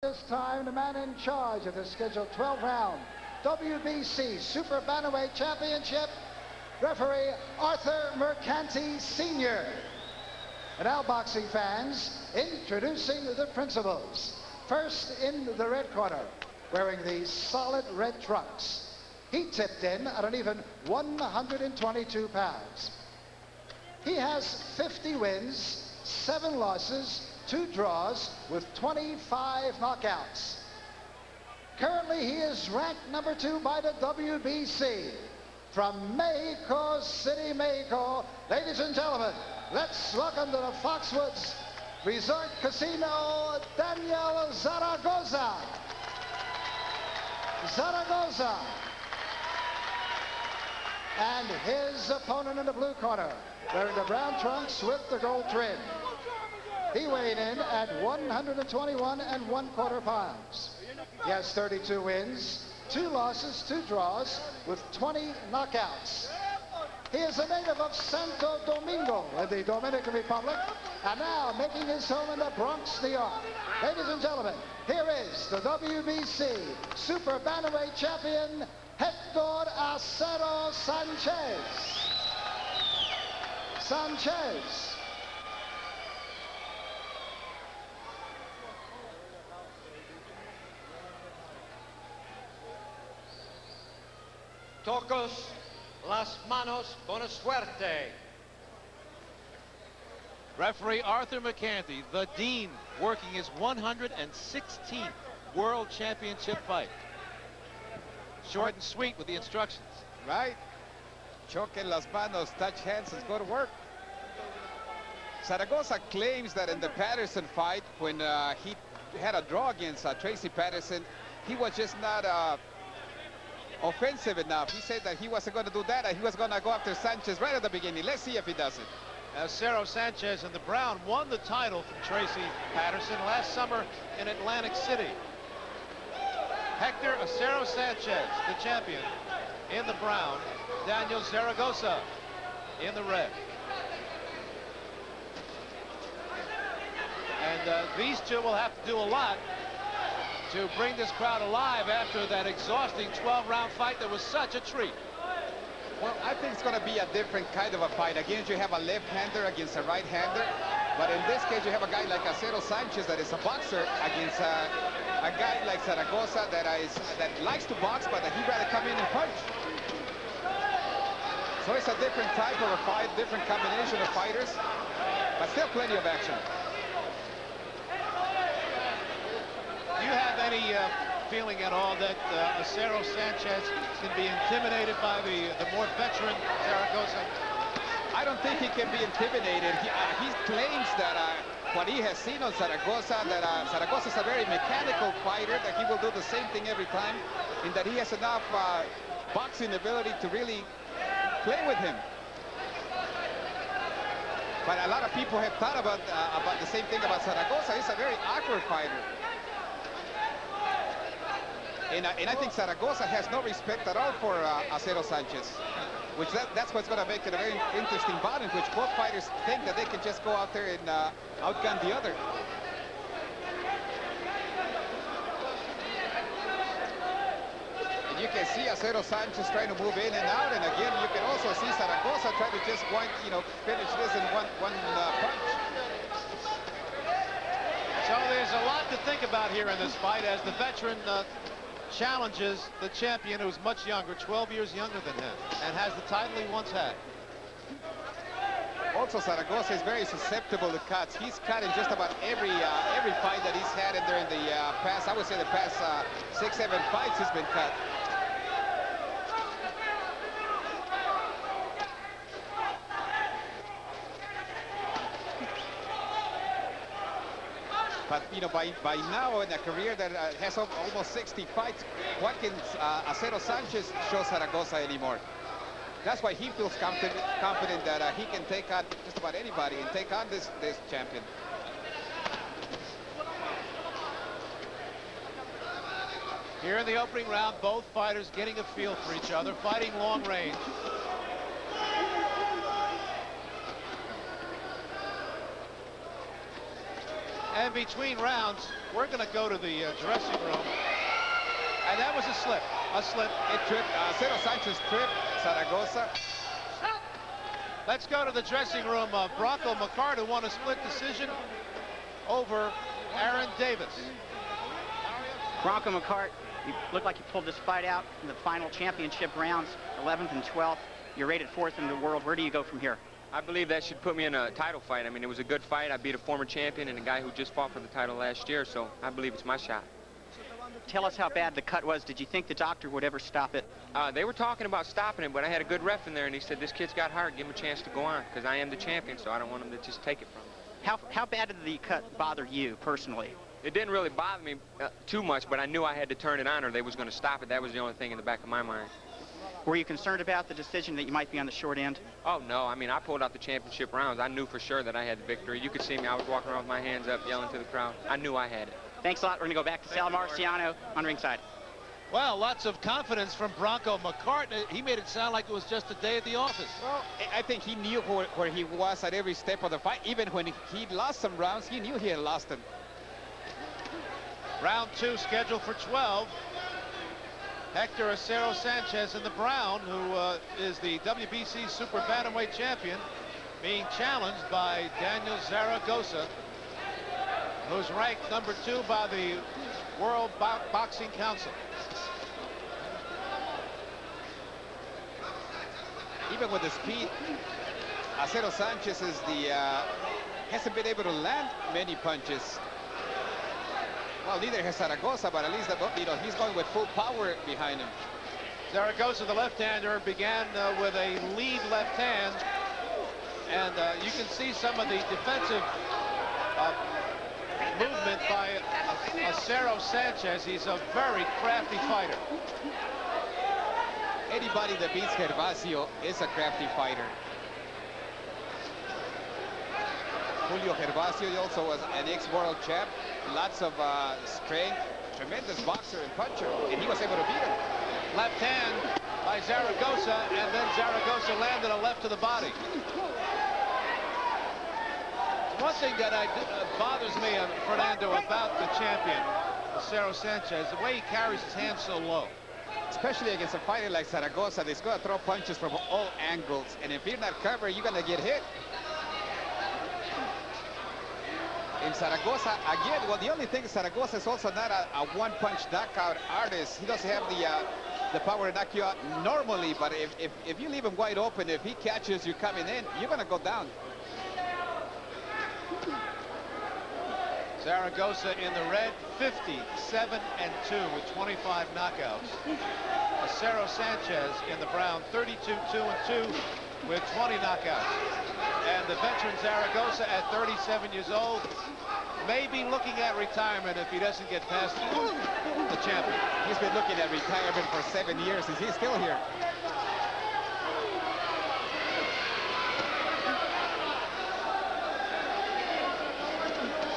This time, the man in charge of the scheduled 12-round WBC Super Bantamweight Championship, referee Arthur Mercanti Sr. And now, boxing fans, introducing the principals. First, in the red corner, wearing the solid red trunks. He tipped in at an even 122 pounds. He has 50 wins, 7 losses, 2 draws with 25 knockouts. Currently, he is ranked number 2 by the WBC. From Mexico City, Mexico, ladies and gentlemen, let's welcome to the Foxwoods Resort Casino, Daniel Zaragoza. Zaragoza. And his opponent in the blue corner, wearing the brown trunks with the gold trim. He weighed in at 121 1/4 pounds. He has 32 wins, 2 losses, 2 draws with 20 knockouts. He is a native of Santo Domingo in the Dominican Republic, and now making his home in the Bronx, New York. Ladies and gentlemen, here is the WBC Super Bantamweight Champion, Hector Acero Sanchez. Sanchez. Tocos las manos, buena suerte. Referee Arthur Mercanti, the Dean, working his 116th World Championship fight. Short and sweet with the instructions. Right. Choque las manos, touch hands, and go to work. Zaragoza claims that in the Patterson fight, when he had a draw against Tracy Patterson, he was just not offensive enough. He said that he wasn't going to do that, and he was going to go after Sanchez right at the beginning. Let's see if he does it. Acero Sanchez in the brown won the title from Tracy Patterson last summer in Atlantic City. Hector Acero Sanchez, the champion, in the brown. Daniel Zaragoza in the red. And these two will have to do a lot to bring this crowd alive after that exhausting 12-round fight that was such a treat. Well, I think it's going to be a different kind of a fight. Again, you have a left-hander against a right-hander. But in this case, you have a guy like Acero Sanchez that is a boxer against a guy like Zaragoza that likes to box, but he'd rather come in and punch. So it's a different type of a fight, different combination of fighters, but still plenty of action. Do you have any feeling at all that Acero Sanchez can be intimidated by the more veteran Zaragoza? I don't think he can be intimidated. He claims that what he has seen on Zaragoza, that Zaragoza is a very mechanical fighter, that he will do the same thing every time, and that he has enough boxing ability to really play with him. But a lot of people have thought about the same thing about Zaragoza. He's a very awkward fighter. And I think Zaragoza has no respect at all for Acero Sanchez, which that's what's going to make it a very interesting bout in which both fighters think that they can just go out there and outgun the other. And you can see Acero Sanchez trying to move in and out, and again you can also see Zaragoza trying to just finish this in one punch. So there's a lot to think about here in this fight as the veteran challenges the champion who's much younger, 12 years younger than him, and has the title he once had. Also, Zaragoza is very susceptible to cuts. He's cut in just about every fight that he's had in there in the past. I would say the past 6-7 fights he's been cut. But, by now in a career that has almost 60 fights, what can Acero Sanchez show Zaragoza anymore? That's why he feels confident that he can take on just about anybody and take on this champion. Here in the opening round, both fighters getting a feel for each other, fighting long range. And between rounds, we're going to go to the dressing room. And that was a slip. A slip. It tripped. Acero Sanchez tripped Zaragoza. Let's go to the dressing room of Bronco McCart, who won a split decision over Aaron Davis. Bronco McCart, you looked like you pulled this fight out in the final championship rounds, 11th and 12th. You're rated 4th in the world. Where do you go from here? I believe that should put me in a title fight. I mean, it was a good fight. I beat a former champion and a guy who just fought for the title last year, so I believe it's my shot. Tell us how bad the cut was. Did you think the doctor would ever stop it? They were talking about stopping it, but I had a good ref in there, and he said, this kid's got heart. Give him a chance to go on, because I am the champion, so I don't want him to just take it from me. How bad did the cut bother you personally? It didn't really bother me too much, but I knew I had to turn it on or they was going to stop it. That was the only thing in the back of my mind. Were you concerned about the decision that you might be on the short end? Oh, no. I mean, I pulled out the championship rounds. I knew for sure that I had the victory. You could see me. I was walking around with my hands up, yelling to the crowd. I knew I had it. Thanks a lot. We're going to go back to Sal Marciano on ringside. Well, lots of confidence from Bronco McCart. He made it sound like it was just a day at the office. Well, I think he knew where he was at every step of the fight. Even when he lost some rounds, he knew he had lost them. Round 2 scheduled for 12. Hector Acero Sanchez in the brown, who is the WBC Super Bantamweight champion, being challenged by Daniel Zaragoza, who's ranked number 2 by the World Boxing Council. Even with the speed, Acero Sanchez is hasn't been able to land many punches. Well, neither has Zaragoza, but at least he's going with full power behind him. Zaragoza, the left-hander, began with a lead left hand, and you can see some of the defensive movement by Acero Sanchez. He's a very crafty fighter. Anybody that beats Gervasio is a crafty fighter. Julio Gervasio also was an ex-world champ. Lots of strength, tremendous boxer and puncher, and he was able to beat him. Left hand by Zaragoza, and then Zaragoza landed a left to the body. One thing that bothers me, Fernando, about the champion, Acero Sanchez, the way he carries his hands so low. Especially against a fighter like Zaragoza, he's going to throw punches from all angles, and if you're not covered, you're going to get hit. In Zaragoza, again, well, the only thing is Zaragoza is also not a one-punch knockout artist. He doesn't have the power to knock you out normally, but if you leave him wide open, if he catches you coming in, you're going to go down. Zaragoza in the red, 57-2 with 25 knockouts. Acero Sanchez in the brown, 32-2-2 with 20 knockouts. And the veteran Zaragoza at 37 years old may be looking at retirement if he doesn't get past the champion. He's been looking at retirement for 7 years and he's still here.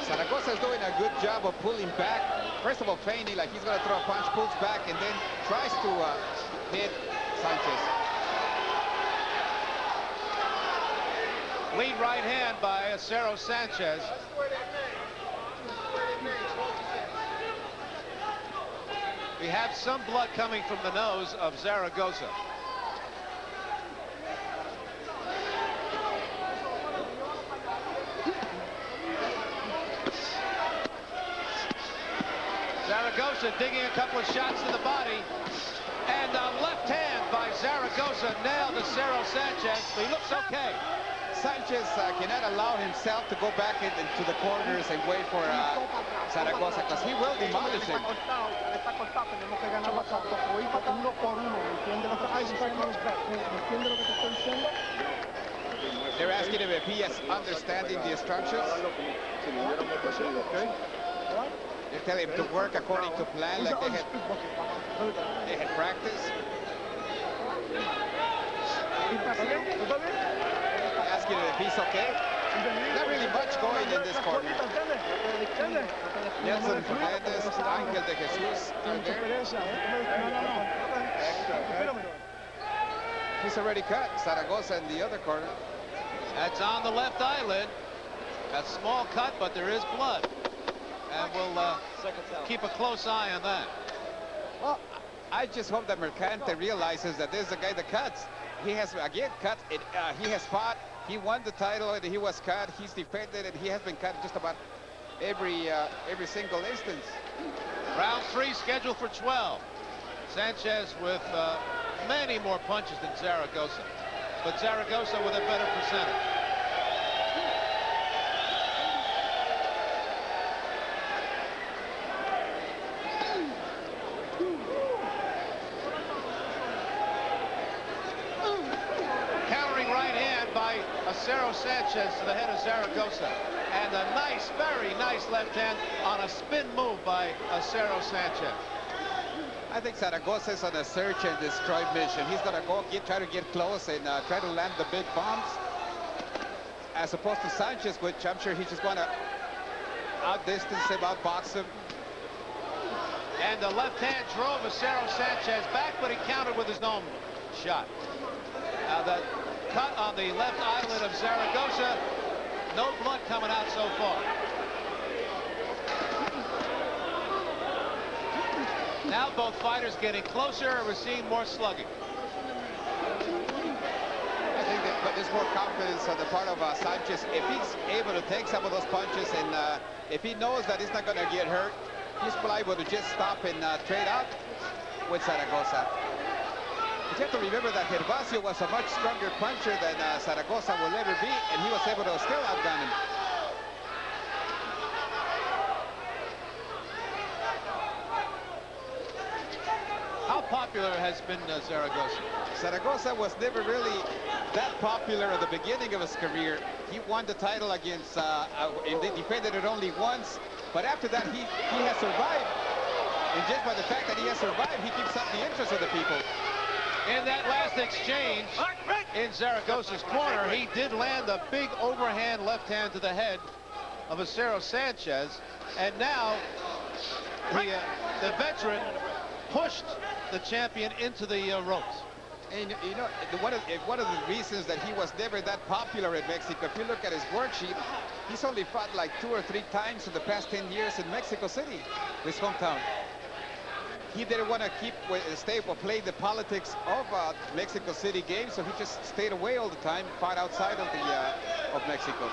Zaragoza is doing a good job of pulling back. First of all, feigning like he's going to throw a punch, pulls back, and then tries to hit Sanchez. Lead right hand by Acero Sanchez. We have some blood coming from the nose of Zaragoza. Zaragoza digging a couple of shots to the body. And a left hand by Zaragoza nailed Acero Sanchez, but he looks okay. Sanchez cannot allow himself to go back into the corners and wait for Zaragoza, because he will demolish him. They're asking him if he is understanding the instructions. They're telling him to work according to plan, like they had practiced. Asking him if he's okay. Not really much going in this corner. Nelson Fernandez, Angel de Jesus are there. He's already cut. Zaragoza in the other corner. That's on the left eyelid. A small cut, but there is blood. And we'll keep a close eye on that. Well, I just hope that Mercante realizes that this is a guy that cuts. He has, again, cut. He has fought. He won the title, and he was cut. He's defended, and he has been cut just about every single instance. Round 3 scheduled for 12. Sanchez with many more punches than Zaragoza, but Zaragoza with a better percentage. Countering right hand by Acero Sanchez to the head of Zaragoza. And a nice, very nice left hand on a spin move by Acero Sanchez. I think Zaragoza is on a search and destroy mission. He's going to go try to get close and try to land the big bombs, as opposed to Sanchez, which I'm sure he's just going to outdistance him, outbox him. And the left hand drove Acero Sanchez back, but he countered with his own shot. Now the cut on the left eyelid of Zaragoza, no blood coming out so far. Now both fighters getting closer, and we're seeing more slugging. I think that there's more confidence on the part of Sanchez. If he's able to take some of those punches, and if he knows that he's not going to get hurt, he's liable to just stop and trade out with Zaragoza. But you have to remember that Gervasio was a much stronger puncher than Zaragoza will ever be, and he was able to still outgun him. How popular has been Zaragoza? Zaragoza was never really that popular at the beginning of his career. He won the title against, and they defended it only once, but after that he has survived. And just by the fact that he has survived, he keeps up the interest of the people. In that last exchange in Zaragoza's corner, he did land a big overhand left hand to the head of Acero Sanchez, and now the veteran pushed the champion into the ropes. And you know, one of the reasons that he was never that popular in Mexico, if you look at his worksheet, he's only fought like 2 or 3 times in the past 10 years in Mexico City, his hometown. He didn't want to play the politics of Mexico City games, so he just stayed away all the time, fought outside of Mexico.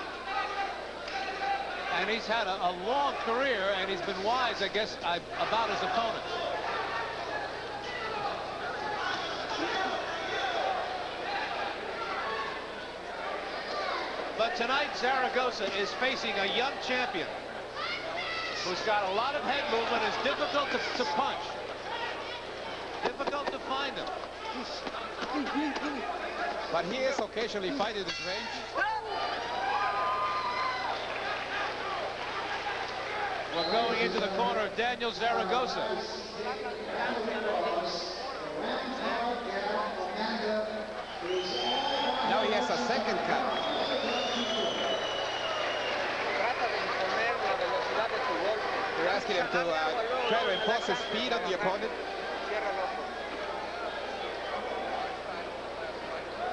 And he's had a long career, and he's been wise, I guess, about his opponent. But tonight, Zaragoza is facing a young champion who's got a lot of head movement, is difficult to punch. Difficult to find him. But he is occasionally fighting his range. We're going into the corner of Daniel Zaragoza. Now he has a second cut. They're asking him to try to impose his speed on the opponent.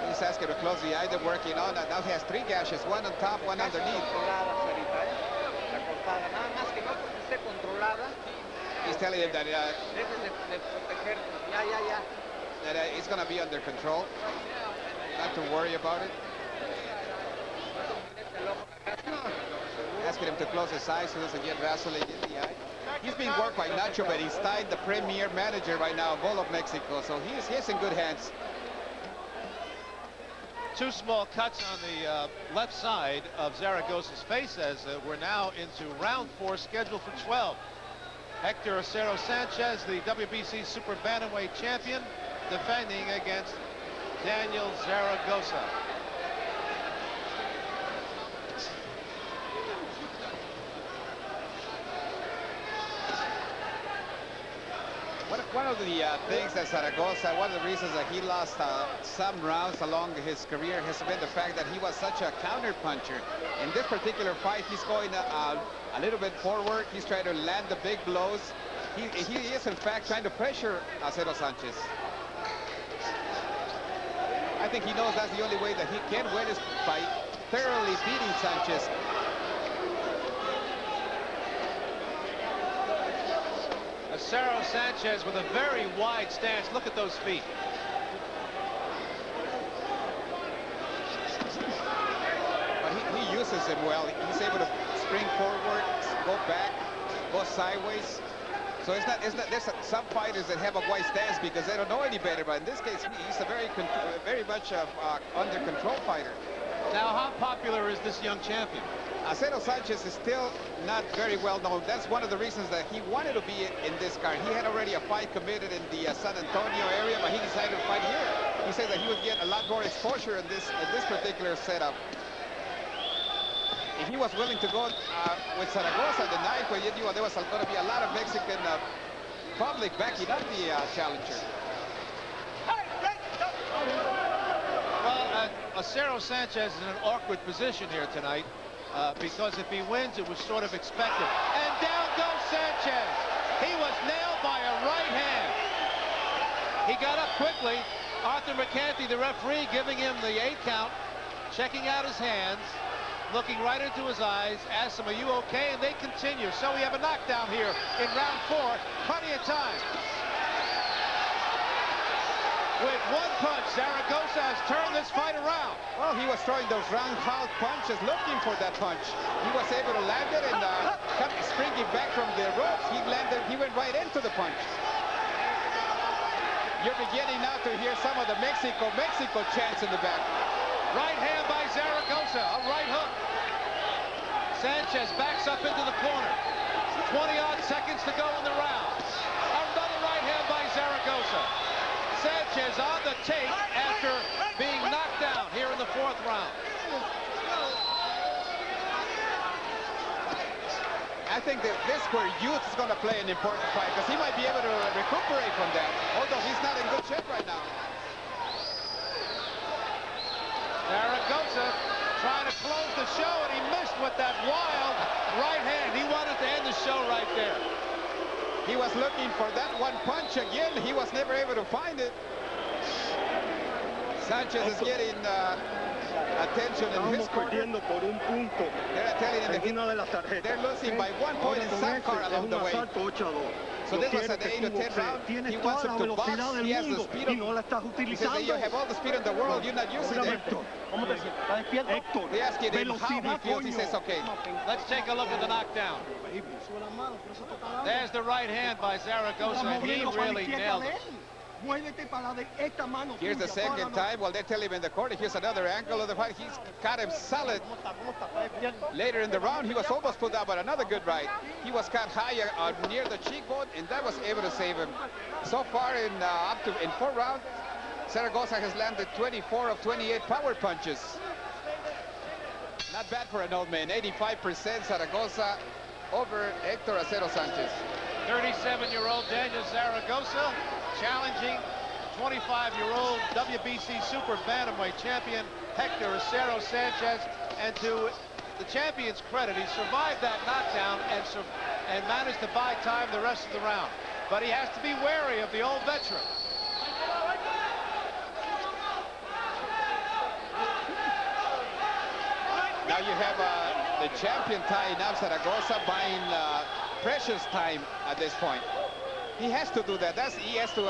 He's asking to close the eye. They're working on it. Now he has 3 gashes, 1 on top, 1 underneath. He's telling him that it's going to be under control. Not to worry about it. Asking him to close his eyes so he doesn't get wrestling in the eye. He's being worked by Nacho Beristain, the premier manager right now of all of Mexico, so he's in good hands. 2 small cuts on the left side of Zaragoza's face as we're now into round 4, scheduled for 12. Hector Acero Sanchez, the WBC Super Bantamweight champion, defending against Daniel Zaragoza. One of the things that Zaragoza, one of the reasons that he lost some rounds along his career has been the fact that he was such a counter puncher. In this particular fight, he's going a little bit forward. He's trying to land the big blows. He is, in fact, trying to pressure Acero Sanchez. I think he knows that's the only way that he can win is by thoroughly beating Sanchez. Acero Sanchez with a very wide stance. Look at those feet. But he uses them well. He's able to spring forward, go back, go sideways. So it's not there's some fighters that have a wide stance because they don't know any better. But in this case, he's a very much under control fighter. Now, how popular is this young champion? Acero Sanchez is still not very well known. That's one of the reasons that he wanted to be in this card. He had already a fight committed in the San Antonio area, but he decided to fight here. He said that he would get a lot more exposure in this particular setup. And he was willing to go with Zaragoza the night where there was going to be a lot of Mexican public backing up the challenger. Well, Acero Sanchez is in an awkward position here tonight because if he wins, it was sort of expected. And down goes Sanchez. He was nailed by a right hand. He got up quickly. Arthur Mercanti, the referee, giving him the 8 count, checking out his hands, looking right into his eyes, asks him, "Are you okay?" And they continue. So we have a knockdown here in round 4. Plenty of time. With one punch, Zaragoza has turned this fight around. Well, he was throwing those roundhouse punches, looking for that punch. He was able to land it and springing back from the ropes. He went right into the punch. You're beginning now to hear some of the Mexico chants in the back. Right hand by Zaragoza, a right hook. Sanchez backs up into the corner. 20-odd seconds to go in the round. Another right hand by Zaragoza. Sanchez on the take after being knocked down here in the 4th round. I think that this where youth is going to play an important fight because he might be able to recuperate from that, although he's not in good shape right now. Zaragoza trying to close the show, and he missed with that wild right hand. He wanted to end the show right there. He was looking for that one punch again. He was never able to find it. Sanchez is getting attention in his corner. They're telling him they're losing by 1 point in some car along the way. So this was an 8 to 10 round. He wants him to box. He has the speed. He says that you have all the speed in the world. You're not using it. They ask him how he feels. He says, okay. Let's take a look at the knockdown. There's the right hand by Zaragoza. He really nailed it. Here's the second time. Well, they tell him in the corner. Here's another angle of the fight. He's got him solid. Later in the round, he was almost pulled out, but another good right. He was caught higher near the cheekbone, and that was able to save him. So far, in 4 rounds, Zaragoza has landed 24 of 28 power punches. Not bad for an old man. 85% Zaragoza over Hector Acero Sanchez. 37-year-old Daniel Zaragoza challenging 25-year-old WBC Super Bantamweight champion Hector Acero Sanchez. And to the champion's credit, he survived that knockdown and managed to buy time the rest of the round. But he has to be wary of the old veteran. Now you have the champion tying up Zaragoza, buying precious time at this point. He has to do that. He has to,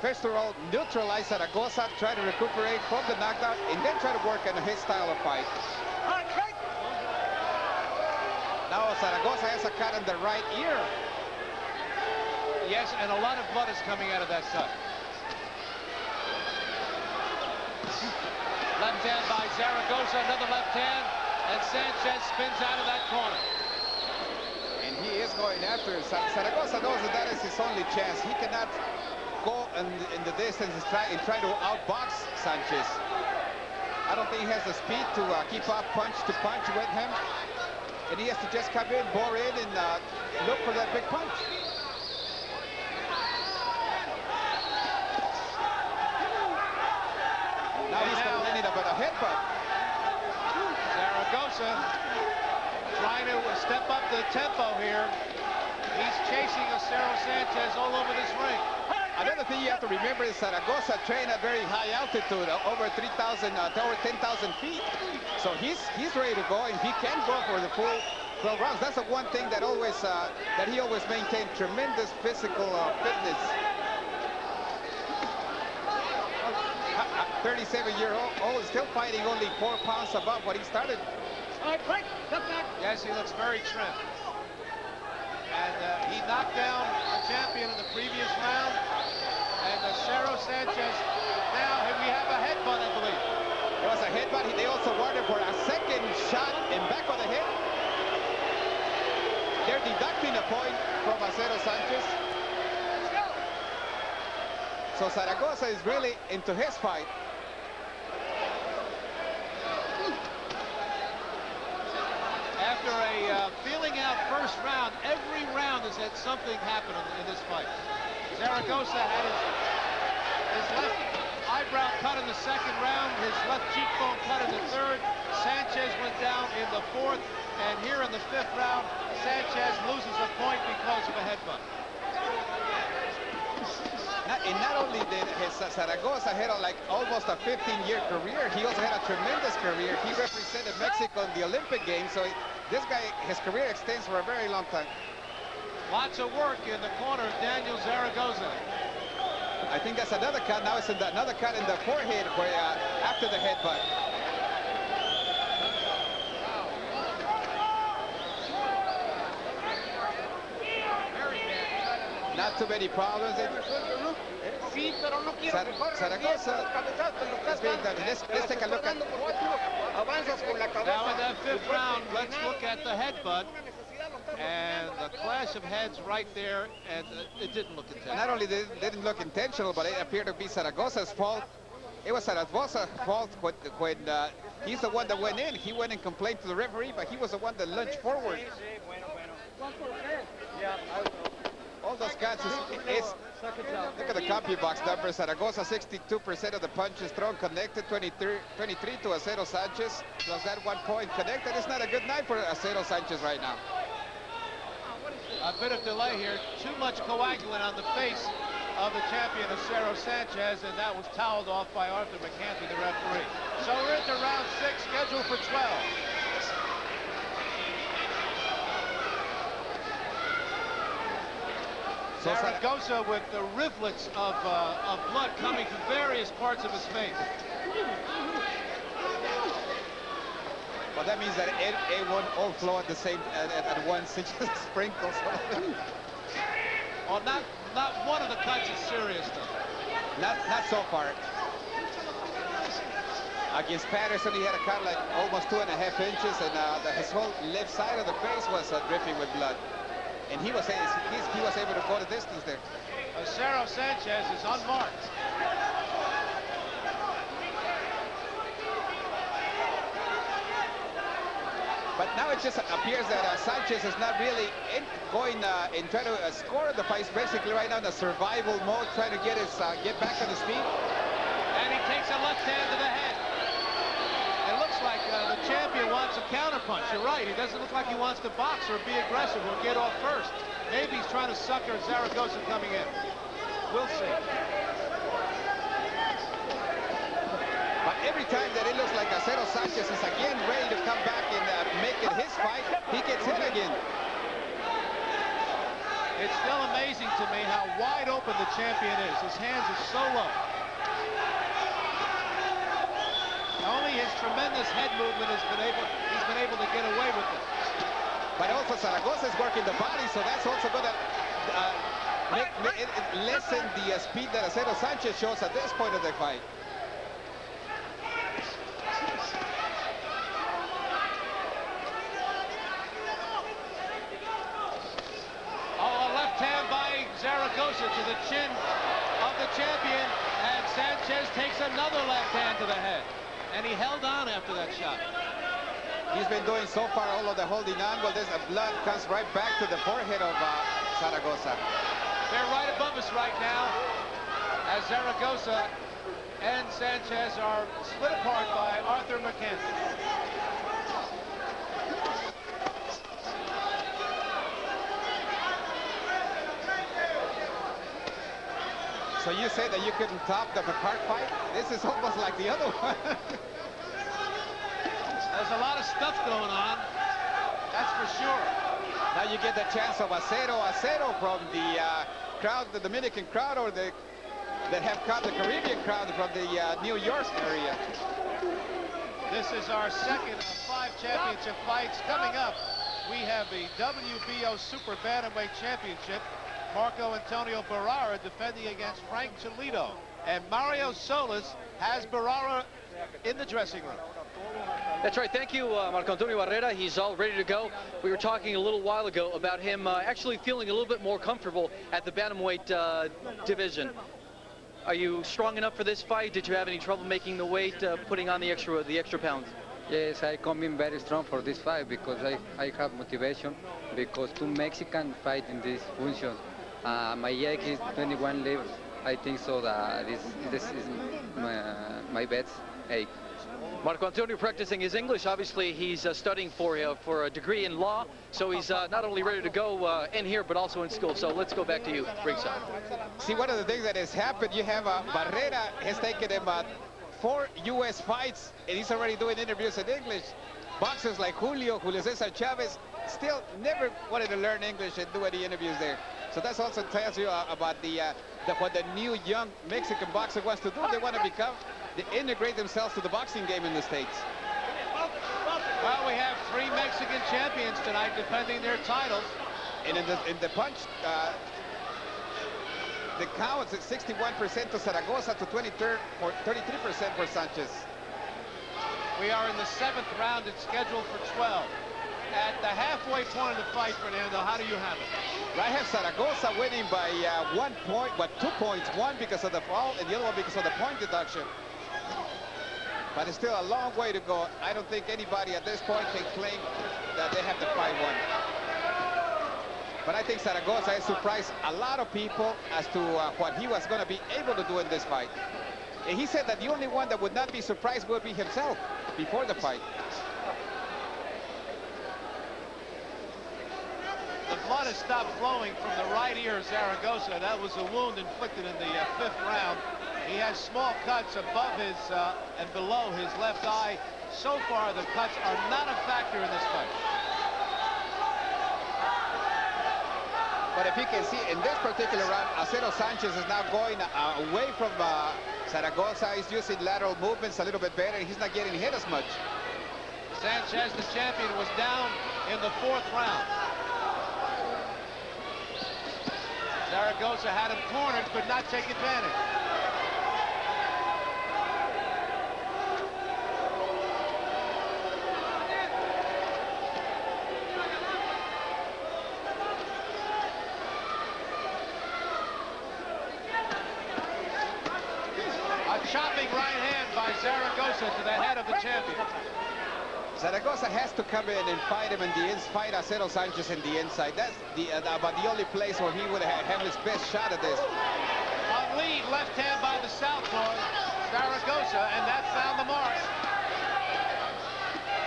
first of all, neutralize Zaragoza, try to recuperate from the knockdown, and then try to work on his style of fight. Now Zaragoza has a cut in the right ear. Yes, and a lot of blood is coming out of that side. Left hand by Zaragoza, another left hand, and Sanchez spins out of that corner. And he is going after it. Zaragoza knows that is his only chance. He cannot go in the distance and try to outbox Sanchez. I don't think he has the speed to keep up punch to punch with him. And he has to just come in, bore in, and look for that big punch. Now he's complaining about a headbutt. Zaragoza trying to step up the tempo here. He's chasing Acero Sanchez all over this ring. Another thing you have to remember is Zaragoza trained at very high altitude, over 3,000, over 10,000 feet. So he's ready to go, and he can go for the full 12 rounds. That's the one thing that always that he always maintained tremendous physical fitness. 37-year-old still fighting only 4 pounds above what he started. Yes, he looks very trim. And he knocked down the champion in the previous round. And Acero Sanchez, now we have a headbutt, I believe. There was a headbutt. They also wanted for a second shot in back of the head. They're deducting a point from Acero Sanchez. So Zaragoza is really into his fight. After a feeling out first round, every round has had something happen in this fight. Zaragoza had his left eyebrow cut in the second round, his left cheekbone cut in the third. Sanchez went down in the fourth, and here in the fifth round, Sanchez loses a point because of a headbutt. Not only did Zaragoza had like almost a 15-year career, he also had a tremendous career. He represented Mexico in the Olympic Games, so this guy, his career extends for a very long time. Lots of work in the corner of Daniel Zaragoza. I think that's another cut. Now it's another cut in the forehead where, after the headbutt. Not too many problems. Zaragoza is being done. Let's take a look at. Now in that fifth round, let's look at the headbutt. And the clash of heads right there, and it didn't look intentional. Not only did it didn't look intentional, but it appeared to be Zaragoza's fault. It was Zaragoza's fault when he's the one that went in. He went and complained to the referee, but he was the one that lunged forward. All those cuts is look at the CompuBox numbers. Zaragoza, 62% of the punches thrown connected, 23 to Acero Sanchez, plus that 1 point connected. It's not a good night for Acero Sanchez right now. A bit of delay here. Too much coagulant on the face of the champion, Acero Sanchez, and that was toweled off by Arthur McCanty, the referee. So we're into round 6, scheduled for 12. So Zaragoza with the rivulets of blood coming from various parts of his face. Well, that means that it won't all flow at the same at once. It just sprinkles. Well, not one of the cuts is serious though. Not so far. Against Patterson, he had a cut like almost 2.5 inches, and his whole left side of the face was dripping with blood. And he was able to go the distance there. Acero Sanchez is unmarked. But now it just appears that Sanchez is not really going and trying to score the fight. Basically right now in a survival mode, trying to get back on his feet. And he takes a left hand to the head. It looks like the champion wants a counterpunch. You're right. He doesn't look like he wants to box or be aggressive or get off first. Maybe he's trying to sucker Zaragoza coming in. We'll see. But every time that it looks like Acero Sanchez is again ready to come back and make it his fight, he gets hit again. It's still amazing to me how wide open the champion is. His hands are so low. Only his tremendous head movement he's been able to get away with it. But also Zaragoza is working the body, so that's also going to lessen the speed that Acero Sanchez shows at this point of the fight. Oh, a left hand by Zaragoza to the chin of the champion, and Sanchez takes another left hand to the head. And he held on after that shot. He's been doing so far all of the holding on. Well, there's blood comes right back to the forehead of Zaragoza. They're right above us right now as Zaragoza and Sanchez are split apart by Arthur McCanty. So you say that you couldn't top the McCart fight? This is almost like the other one. There's a lot of stuff going on. That's for sure. Now you get the chance of Acero from the crowd, the Dominican crowd, or that have caught the Caribbean crowd from the New York area. This is our second of 5 championship fights. Coming up, we have the WBO Super Bantamweight Championship. Marco Antonio Barrera defending against Frank Toledo. And Mario Solis has Barrera in the dressing room. That's right. Thank you, Marco Antonio Barrera. He's all ready to go. We were talking a little while ago about him actually feeling a little bit more comfortable at the bantamweight division. Are you strong enough for this fight? Did you have any trouble making the weight, putting on the extra pounds? Yes, I come in very strong for this fight because I have motivation, because two Mexicans fight in this function. My age is 21 levels. I think so that this is my best age. Marco Antonio practicing his English. Obviously, he's studying for a degree in law, so he's not only ready to go in here, but also in school. So let's go back to you, ringside. See, one of the things that has happened, you have Barrera has taken him 4 U.S. fights, and he's already doing interviews in English. Boxers like Julio Cesar Chavez still never wanted to learn English and do any interviews there. So that also tells you about what the new young Mexican boxer wants to do. They want to integrate themselves to the boxing game in the States. Well, we have 3 Mexican champions tonight defending their titles. And in the punch, the counts at 61% to Zaragoza to 33% for Sanchez. We are in the 7th round. It's scheduled for 12. At the halfway point of the fight, Fernando, how do you have it? I have Zaragoza winning by 1 point, but 2 points. One because of the foul, and the other one because of the point deduction. But it's still a long way to go. I don't think anybody at this point can claim that they have the fight won. But I think Zaragoza has surprised a lot of people as to what he was going to be able to do in this fight. And he said that the only one that would not be surprised would be himself before the fight. The blood has stopped flowing from the right ear of Zaragoza. That was a wound inflicted in the 5th round. He has small cuts above his and below his left eye. So far, the cuts are not a factor in this fight. But if you can see, in this particular round, Acero Sanchez is now going away from Zaragoza. He's using lateral movements a little bit better, and he's not getting hit as much. Sanchez, the champion, was down in the 4th round. Zaragoza had him cornered, could not take advantage. A chopping right hand by Zaragoza to the head of the champion. Zaragoza has to come in and fight him in the inside, fight Acero Sanchez in the inside. That's about the only place where he would have his best shot at this. A lead left hand by the southpaw, Zaragoza, and that found the mark.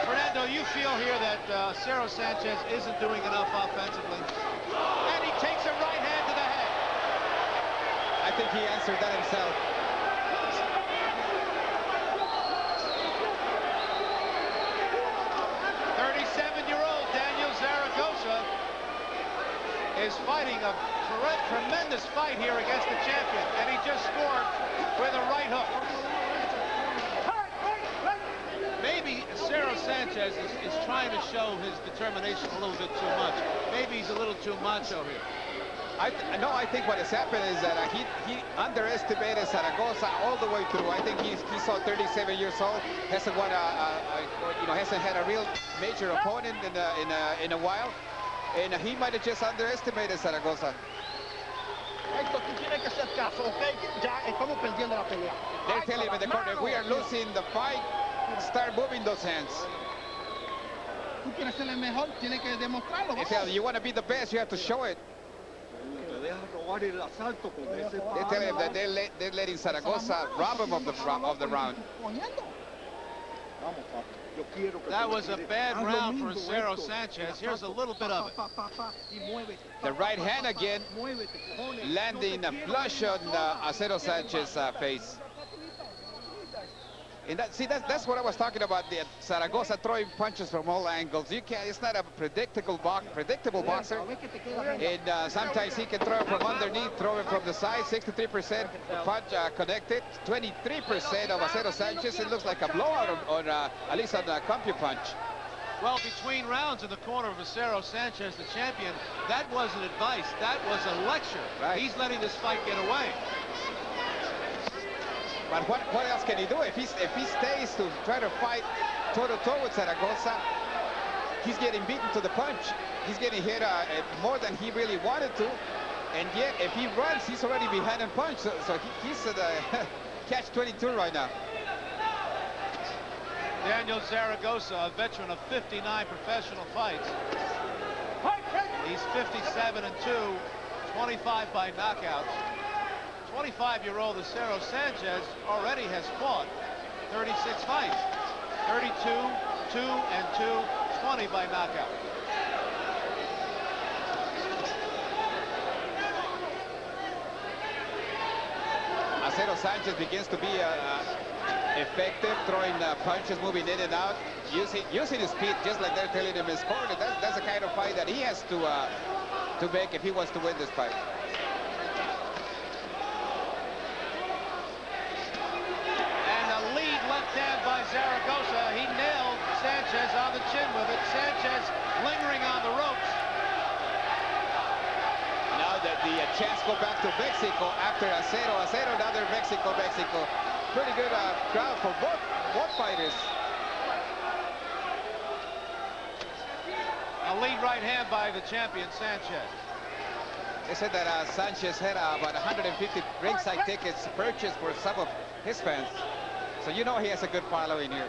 Fernando, you feel here that Acero Sanchez isn't doing enough offensively. And he takes a right hand to the head. I think he answered that himself. 37-year-old Daniel Zaragoza is fighting a tremendous fight here against the champion, and he just scored with a right hook. Maybe Acero Sanchez is trying to show his determination a little bit too much. Maybe he's a little too macho here. I think what has happened is that he underestimated Zaragoza all the way through. I think he's 37 years old, hasn't won hasn't had a real major opponent in a while, and he might have just underestimated Zaragoza. Hector, tú tienes que hacer caso, ¿ok? Ya estamos perdiendo la pelea. They're telling him in the corner, we are losing the fight. Start moving those hands. Tú quieres ser el mejor, tienes que demostrarlo. They tell you, you want to be the best, you have to show it. They're telling him that they're letting Zaragoza rob him of the round. That was a bad round for Acero Sanchez. Here's a little bit of it. The right hand again, landing a flush on Acero Sanchez's face. And that's what I was talking about. The Zaragoza throwing punches from all angles. You can't. It's not a predictable boxer. And sometimes he can throw it from underneath, throw it from the side. 63% punch connected. 23% of Acero Sanchez. It looks like a blowout on at least on a CompuPunch. Well, between rounds in the corner of Acero Sanchez, the champion, that wasn't advice. That was a lecture. Right. He's letting this fight get away. But what else can he do? If he stays to try to fight toe-to-toe with Zaragoza, he's getting beaten to the punch. He's getting hit more than he really wanted to. And yet, if he runs, he's already behind in punch. So he's at catch-22 right now. Daniel Zaragoza, a veteran of 59 professional fights. He's 57-2, 25 by knockouts. 25-year-old Acero Sanchez already has fought 36 fights. 32, 2 and 2, 20 by knockout. Acero Sanchez begins to be effective, throwing punches, moving in and out, using his speed, just like they're telling him in his corner. That's the kind of fight that he has to make if he wants to win this fight. And a lead left hand by Zaragoza. He nailed Sanchez on the chin with it. Sanchez lingering on the ropes. Now that the chance go back to Mexico after Acero. Acero, now they're Mexico. Pretty good crowd for both fighters. A lead right hand by the champion, Sanchez. They said that Sanchez had about 150 ringside tickets purchased for some of his fans. So you know he has a good following here.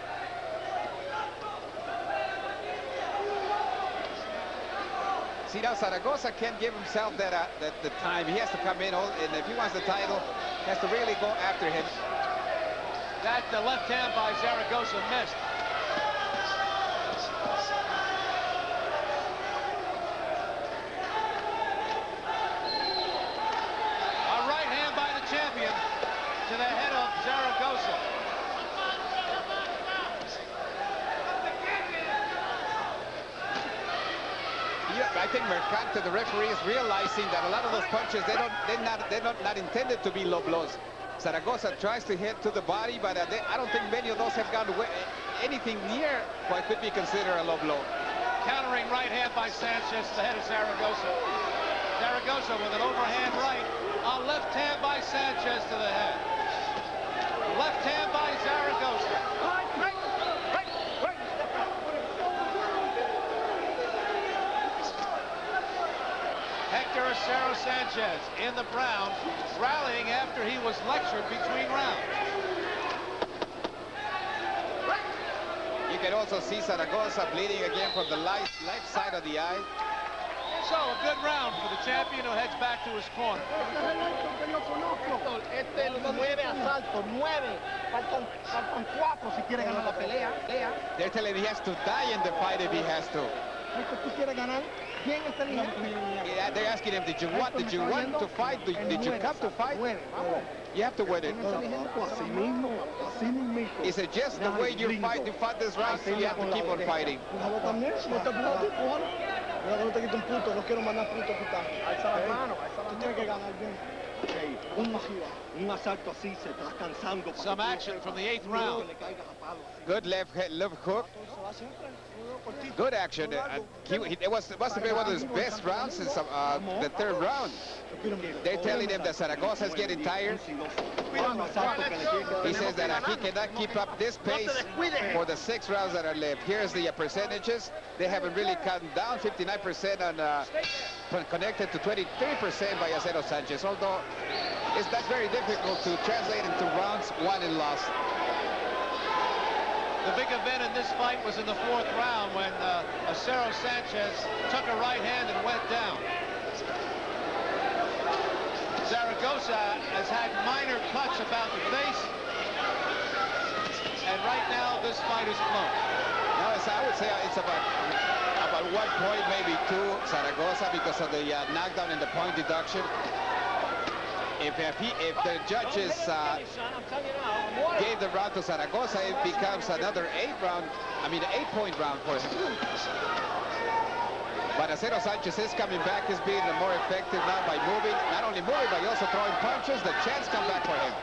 See, now Zaragoza can't give himself the time. He has to come in, and if he wants the title, he has to really go after him. That left hand by Zaragoza missed. A right hand by the champion to the head of Zaragoza. I think Mercante, the referee, is realizing that a lot of those punches, they're not intended to be low blows. Zaragoza tries to hit to the body, but I don't think many of those have gone anything near what could be considered a low blow. Countering right hand by Sanchez to the head of Zaragoza. Zaragoza with an overhand right. A left hand by Sanchez to the head. Left hand by Zaragoza. Hector Acero Sanchez in the brown, rallying after he was lectured between rounds. You can also see Zaragoza bleeding again from the left side of the eye. So a good round for the champion who heads back to his corner. Este 9 asaltos, 9. Faltan 4 si quiere ganar la pelea. They're telling him he has to die in the fight if he has to. ¿Tú quieres ganar? ¿Quién está eligiendo? Yeah, they're asking him, did you want to fight? Did you come to fight? You have to win it. He said, just the way you fought this round, you have to keep on fighting. Some action from the 8th round. Good left hook. Good action. It must have been one of his best rounds since the 3rd round. They're telling him that Zaragoza is getting tired. He says that he cannot keep up this pace for the 6 rounds that are left. Here's the percentages. They haven't really cut down. 59% on connected to 23% by Acero Sanchez. Although it's not very difficult to translate into rounds won and lost. The big event in this fight was in the 4th round when Acero Sanchez took a right hand and went down. Zaragoza has had minor cuts about the face, and right now this fight is close. No, I would say it's about 1 point, maybe 2, Zaragoza, because of the knockdown and the point deduction. if the judges gave the round to Zaragoza, it becomes another 8-point round for him. But Acero Sanchez is coming back, is being more effective now by moving, not only moving, but also throwing punches. The chance come back for him.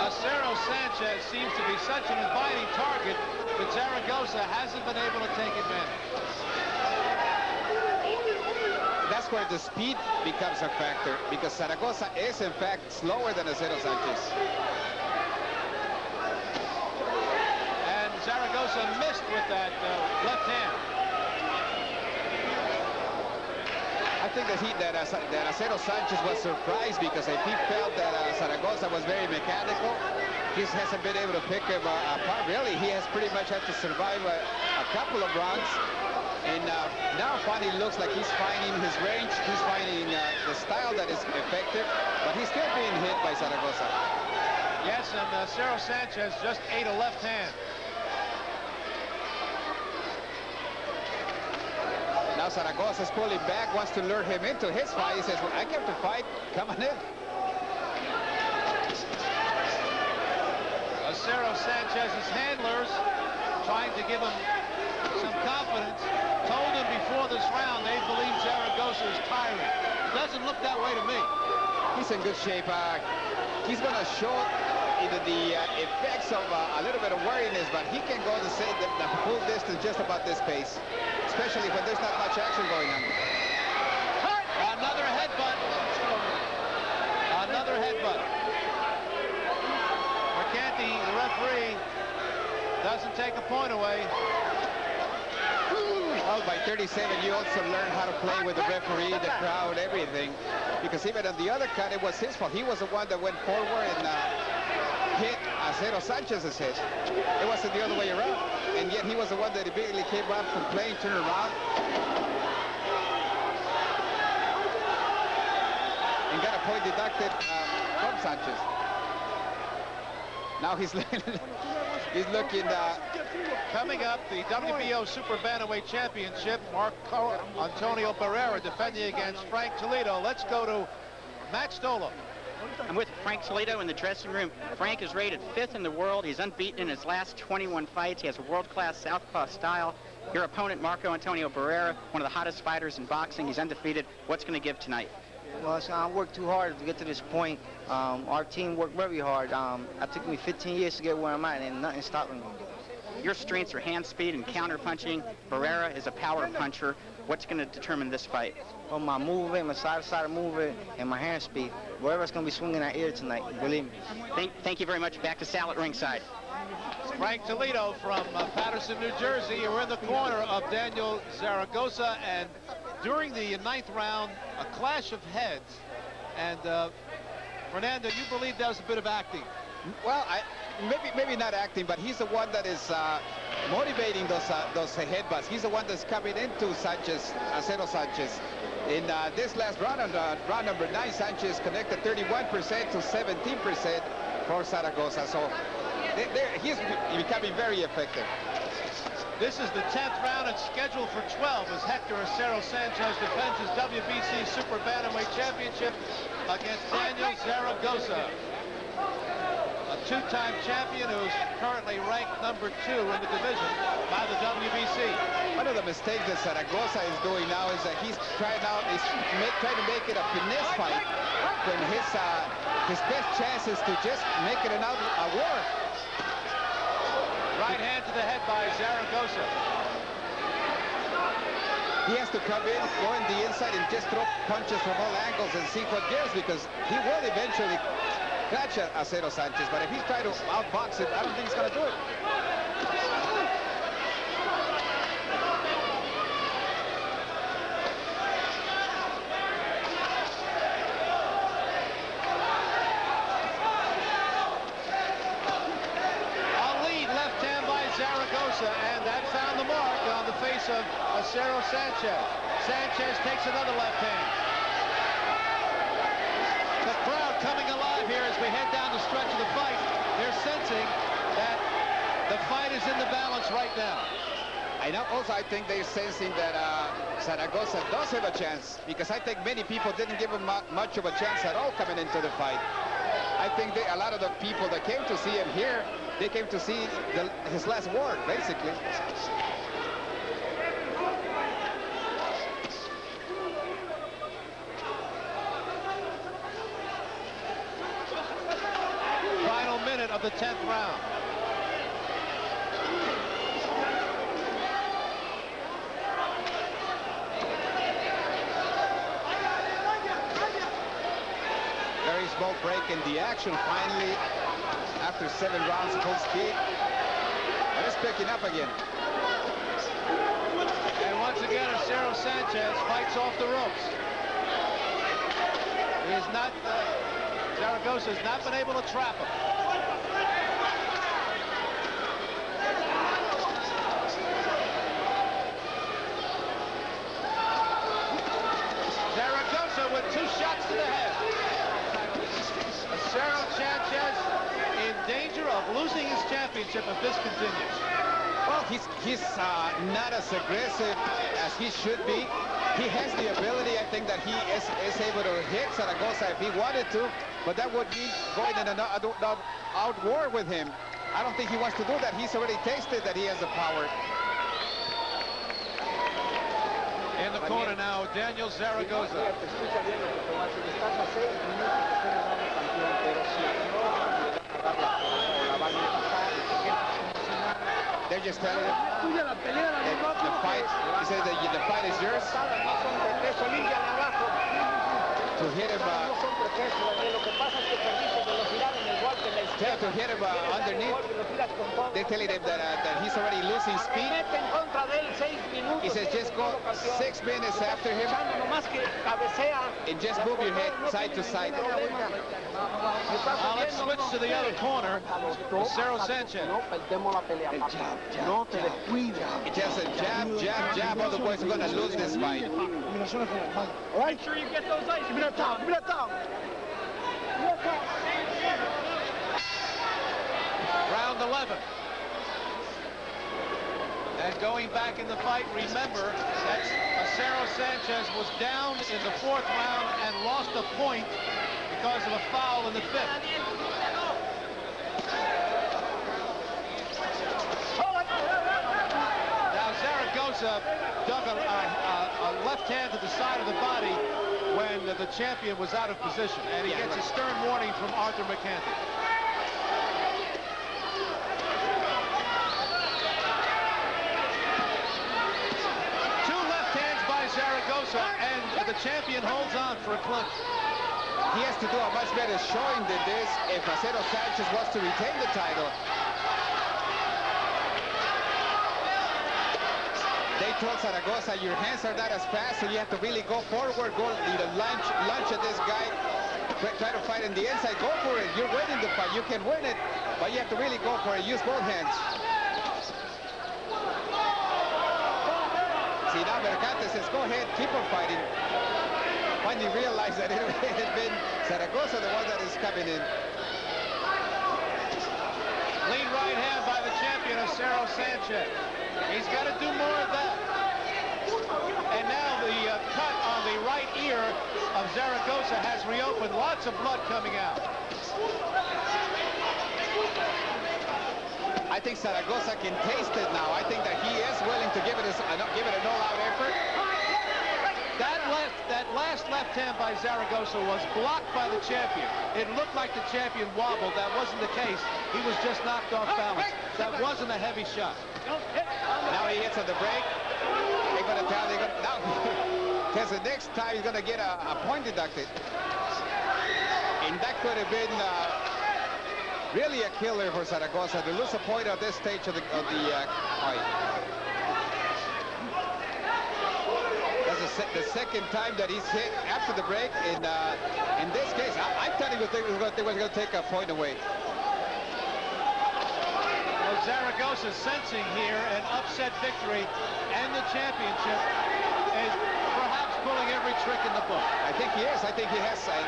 Acero Sanchez seems to be such an inviting target that Zaragoza hasn't been able to take advantage. That's where the speed becomes a factor, because Zaragoza is in fact slower than Acero Sanchez. And Zaragoza missed with that left hand. I think that Acero Sanchez was surprised, because if he felt that Zaragoza was very mechanical, he hasn't been able to pick him apart. Really, he has pretty much had to survive a couple of rounds. And now finally looks like he's finding his range. He's finding the style that is effective, but he's still being hit by Zaragoza. Yes, and Acero Sanchez just ate a left hand. Now Zaragoza's pulling back, wants to lure him into his fight. He says, well, I came to fight, come on in. Acero Sanchez's handlers trying to give him some confidence, told him before this round they believe Zaragoza is tiring. Doesn't look that way to me. He's in good shape. He's going to show either the effects of a little bit of weariness, but he can go the full distance just about this pace, especially when there's not much action going on. Another headbutt. Another headbutt. Mercanti, the referee, doesn't take a point away. Well, by 37, you also learn how to play with the referee, the crowd, everything. Because even on the other cut, it was his fault. He was the one that went forward and hit Acero Sanchez's head. It wasn't the other way around. And yet he was the one that immediately came up from playing, turned around, and got a point deducted from Sanchez. Now he's looking. Coming up, the WBO Super Bantamweight Championship, Marco Antonio Barrera defending against Frank Toledo. Let's go to Matt Stoller. I'm with Frank Toledo in the dressing room. Frank is rated 5th in the world. He's unbeaten in his last 21 fights. He has a world-class southpaw style. Your opponent, Marco Antonio Barrera, one of the hottest fighters in boxing. He's undefeated. What's going to give tonight? Well, I worked too hard to get to this point. Our team worked very hard. It took me 15 years to get where I'm at, and nothing's stopping me. Your strengths are hand speed and counter punching. Barrera is a power puncher. What's going to determine this fight? Well, my movement, my side-to-side movement, and my hand speed. Wherever's going to be swinging that ear tonight, believe me. Thank you very much. Back to Sal at ringside. Frank Toledo from Patterson, New Jersey. We're in the corner of Daniel Zaragoza, and during the 9th round, a clash of heads. And Fernando, you believe that was a bit of acting? Well, maybe not acting, but he's the one that is motivating those headbutts. He's the one that's coming into Sanchez, Acero Sanchez. In this last round, round number 9, Sanchez connected 31% to 17% for Zaragoza. So he's becoming very effective. This is the 10th round and scheduled for 12 as Hector Acero Sanchez defends his WBC Super Bantamweight Championship against Daniel Zaragoza, a 2-time champion who's currently ranked number 2 in the division by the WBC. One of the mistakes that Zaragoza is doing now is that he's trying to make it a finesse fight when his best chance is to just make it a war. Right hand to the head by Zaragoza. He has to come in, go in the inside, and just throw punches from all angles and see what gives, because he will eventually catch Acero Sanchez. But if he's trying to outbox it, I don't think he's going to do it. And that found the mark on the face of Acero Sanchez. Sanchez takes another left hand. The crowd coming alive here as we head down the stretch of the fight. They're sensing points right now. And also, I think they're sensing that Zaragoza does have a chance, because I think many people didn't give him much of a chance at all coming into the fight. I think a lot of the people that came to see him here, they came to see his last word, basically. Final minute of the 10th round. Very small break in the action finally after 7 rounds full speed. But it's picking up again. And once again, Acero Sanchez fights off the ropes. He has not, Zaragoza has not been able to trap him. Zaragoza with 2 shots to the head. Acero Sanchez in danger of losing his championship if this continues. Well, he's not as aggressive as he should be. He has the ability, I think, that he is able to hit Zaragoza if he wanted to, but that would be going in an out war with him. I don't think he wants to do that. He's already tasted that he has the power. In the corner now, Daniel Zaragoza. They're just telling him the fight, he says that the fight is yours. To hit him, to hit him underneath, they're telling him that he's already losing speed. He says just go 6 minutes after him and just move your head side to side. Now let's switch to the other corner. Acero Sanchez. It's just a jab, jab, jab. Otherwise, we're going to lose this fight. All right, sure you get those ice. Give me that towel. Give me that towel. Round 11. And going back in the fight, remember that Acero Sanchez was down in the 4th round and lost a point because of a foul in the 5th. Now Zaragoza dug a left hand to the side of the body when the champion was out of position, and he gets a stern warning from Arthur McCanty. Zaragoza, and the champion holds on for a clinch. He has to do a much better showing than this if Acero Sanchez wants to retain the title. They told Zaragoza, your hands are not as fast, so you have to really go forward, go lunge at this guy, try to fight in the inside, go for it. You're winning the fight, you can win it, but you have to really go for it, use both hands. See, now Mercante says, go ahead, keep on fighting. Finally realized that it had been Zaragoza, the one that is coming in. Lead right hand by the champion, Acero Sanchez. He's got to do more of that. And now the cut on the right ear of Zaragoza has reopened. Lots of blood coming out. I think Zaragoza can taste it now. I think that he is willing to give it an all-out effort. That last left hand by Zaragoza was blocked by the champion. It looked like the champion wobbled. That wasn't the case. He was just knocked off balance. That wasn't a heavy shot. Now he hits on the break. They're going to tell. Now, because the next time he's going to get a point deducted. And that could have been really a killer for Zaragoza to lose a point at this stage of the fight. That's the second time that he's hit after the break. In this case, I thought he was going to take a point away. Well, Zaragoza sensing here an upset victory and the championship is perhaps pulling every trick in the book. I think he is. I think he has, and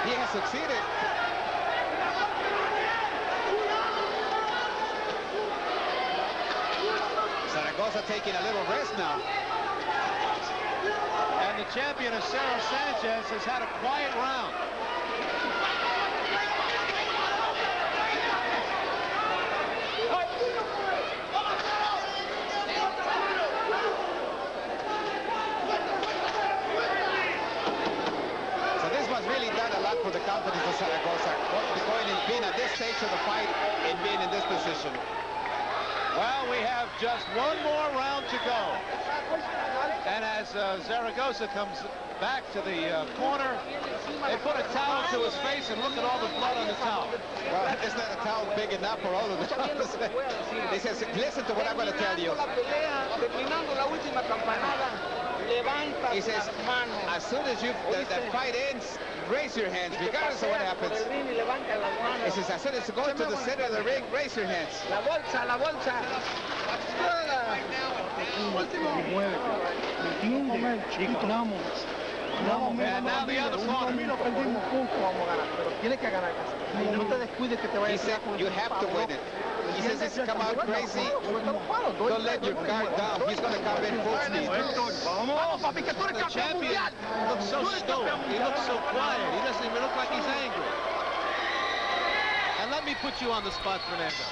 he has succeeded. Zaragoza taking a little rest now. And the champion, Acero Sanchez, has had a quiet round. So this one's really done a lot for the company for Zaragoza, being at this stage of the fight and being in this position. Well, we have just one more round to go. And as Zaragoza comes back to the corner, they put a towel to his face and look at all the blood on the towel. Well, it's not a towel big enough for all of them. They says, listen to what I'm going to tell you. He says, as soon as the fight ends, raise your hands, regardless of what happens. He says, as soon as you go to the center of the ring, raise your hands. La bolsa, la bolsa. And now the other corner. He said, you have to win it. He says it's come out crazy. Don't let your guard down. He's going to come in full speed. The champion looks so stone. He looks so quiet. He doesn't even look like he's angry. And let me put you on the spot, Fernando.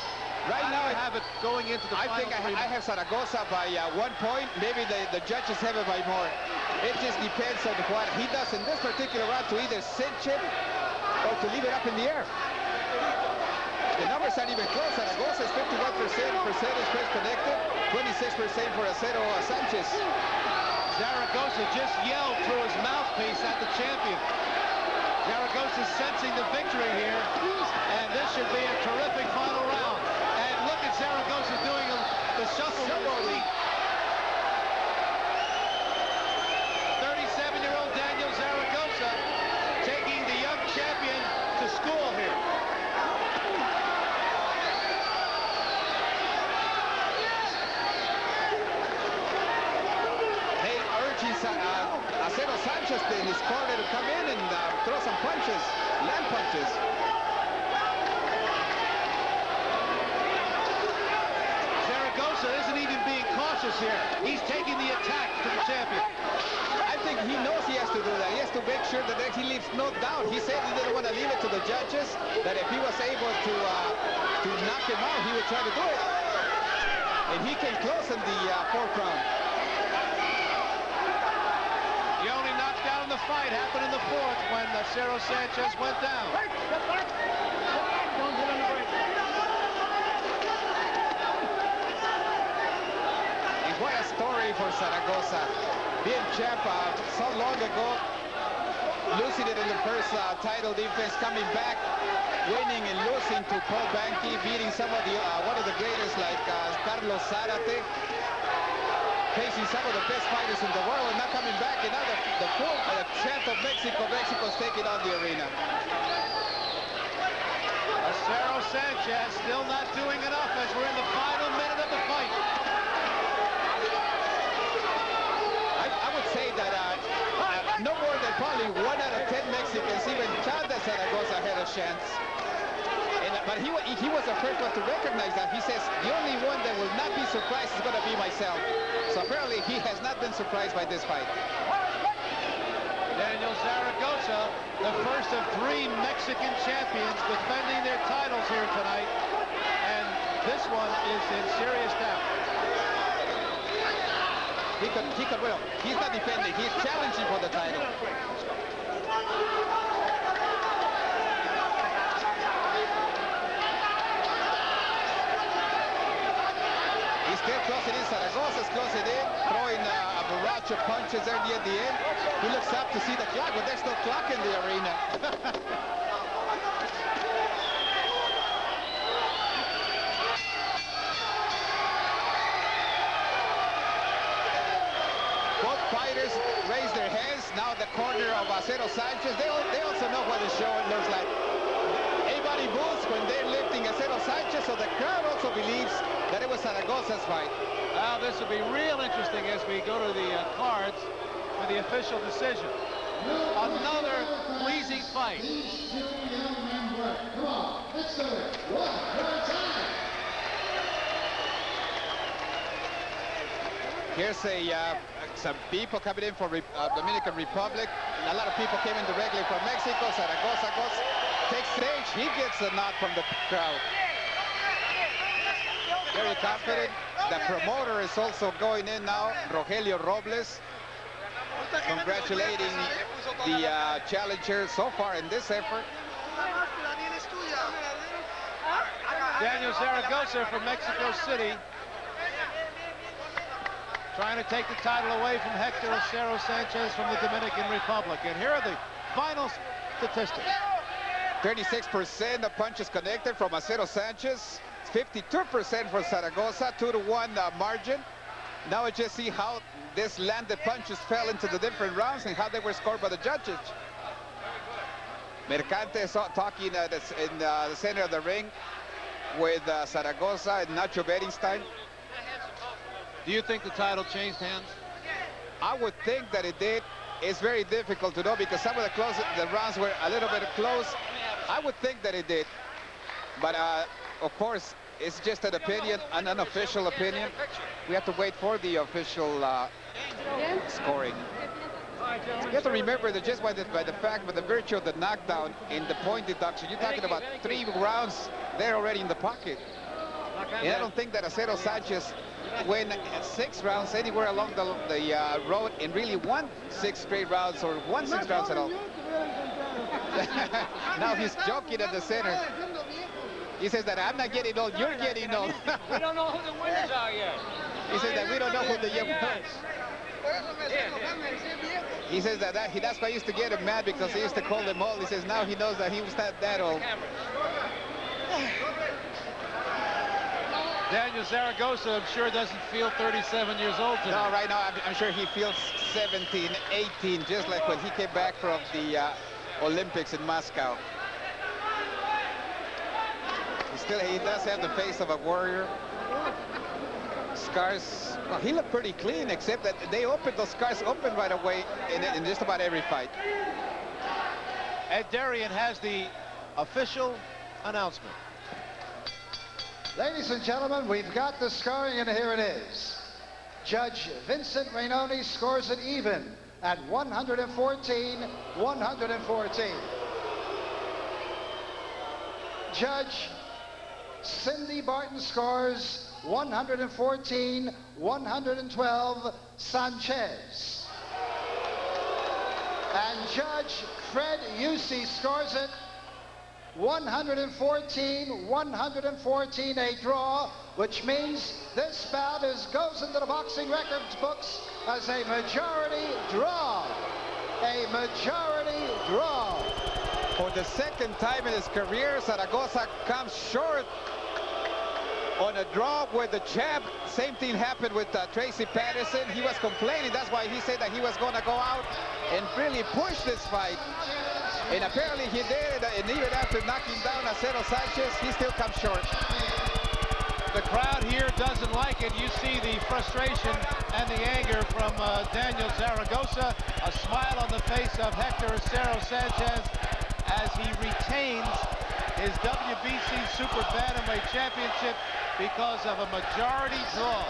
Right now I have it going into the final. I think I have Zaragoza by 1 point. Maybe the judges have it by more. It just depends on what he does in this particular round to either cinch it or to leave it up in the air. The numbers aren't even close. Zaragoza is 51% percentage press connected, 26% for Acero Sanchez. Zaragoza just yelled through his mouthpiece at the champion. Zaragoza sensing the victory here, and this should be a terrific final round. And look at Zaragoza doing the shuffle with his feet. 37-year-old Daniel Zaragoza taking the young champion to school here. They urging Acero Sanchez in his corner to come in and throw some punches, land punches. Zaragoza isn't even being cautious here. He's taking the attack to the champion. I think he knows he has to do that. He has to make sure that he leaves no doubt. He said he didn't want to leave it to the judges, that if he was able to knock him out, he would try to do it. And he came close in the fourth round. The only knockdown in the fight happened in the fourth when Acero Sanchez went down. And what a story for Zaragoza. Being champ so long ago, losing it in the first title defense, coming back, winning and losing to Paul Banky, beating some of the one of the greatest like Carlos Zárate, facing some of the best fighters in the world, and now coming back, and now the full champ of Mexico. Mexico's taking on the arena. Acero Sanchez still not doing enough as we're in the final minute of the fight. I would say that no more than probably 1 out of 10 Mexicans, even Chanda Zaragoza had a chance. But he was the first one to recognize that. He says, the only one that will not be surprised is going to be myself. So apparently he has not been surprised by this fight. Daniel Zaragoza, the first of 3 Mexican champions defending their titles here tonight. And this one is in serious doubt. He could win. He's not defending. He's challenging for the title. He's still closing in. Zaragoza's closing in, throwing a barrage of punches there near the end. He looks up to see the clock, but there's no clock in the arena. Fighters raise their hands. Now the corner of Acero Sanchez. They also know what the show looks like. Everybody moves when they're lifting Acero Sanchez, so the crowd also believes that it was Zaragoza's fight. Well, this will be real interesting as we go to the cards for the official decision. Another pleasing fight. Here's some people coming in from Dominican Republic. A lot of people came in directly from Mexico. Zaragoza takes stage. He gets a nod from the crowd. Very confident. The promoter is also going in now, Rogelio Robles, congratulating the challenger so far in this effort. Daniel Zaragoza from Mexico City, trying to take the title away from Hector Acero Sanchez from the Dominican Republic. And here are the final statistics. 36% of punches connected from Acero Sanchez. 52% for Zaragoza, 2-1 margin. Now I just see how this landed punches fell into the different rounds and how they were scored by the judges. Mercante is talking in the center of the ring with Zaragoza and Nacho Berenstein. Do you think the title changed hands? I would think that it did. It's very difficult to know because some of the rounds were a little bit close. I would think that it did. But of course, it's just an opinion, an unofficial opinion. We have to wait for the official scoring. You have to remember that just by the virtue of the knockdown in the point deduction, you're talking about 3 rounds there already in the pocket. And I don't think that Acero Sanchez win 6 rounds anywhere along the road and really won 6 straight rounds or won 6 rounds at all. Now he's joking at the center. He says that I'm not getting old, you're getting old. We don't know who the winners are yet. He says that we don't know who the young winners. He says that that's why I used to get him mad because he used to call him old. He says now he knows that he was not that old. Daniel Zaragoza, I'm sure, doesn't feel 37 years old today. No, right now I'm sure he feels 17, 18, just like when he came back from the Olympics in Moscow. He does have the face of a warrior. Scars, well, he looked pretty clean, except that those scars open right away in just about every fight. Ed Darien has the official announcement. Ladies and gentlemen, we've got the scoring, and here it is. Judge Vincent Rainoni scores it even at 114-114. Judge Cindy Barton scores 114-112 Sanchez. And Judge Fred Yusi scores it 114-114, a draw, which means this bout goes into the boxing records books as a majority draw. A majority draw. For the second time in his career, Zaragoza comes short on a draw with the champ. Same thing happened with Tracy Patterson. He was complaining. That's why he said that he was going to go out and really push this fight. And apparently he did. And even after knocking down Acero Sanchez, he still comes short. The crowd here doesn't like it. You see the frustration and the anger from Daniel Zaragoza. A smile on the face of Hector Acero Sanchez as he retains his WBC Super Bantamweight Championship because of a majority draw.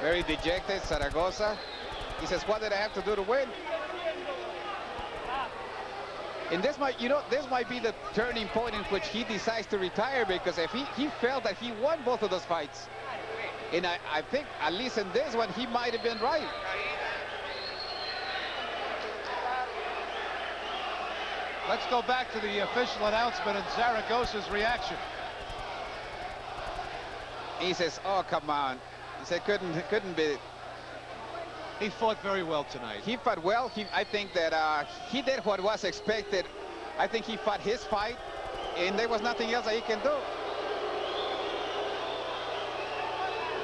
Very dejected, Zaragoza. He says, what did I have to do to win? And this might be the turning point in which he decides to retire, because if he felt that he won both of those fights, and I think at least in this one he might have been right. Let's go back to the official announcement and Zaragoza's reaction. He says, oh, come on. He said, couldn't be. He fought very well tonight. He fought well. I think that he did what was expected. I think he fought his fight, and there was nothing else that he can do.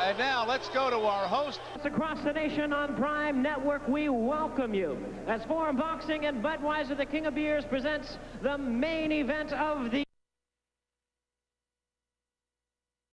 And now let's go to our host. Across the nation on Prime Network, we welcome you as Forum Boxing and Budweiser, the King of Beers, presents the main event of the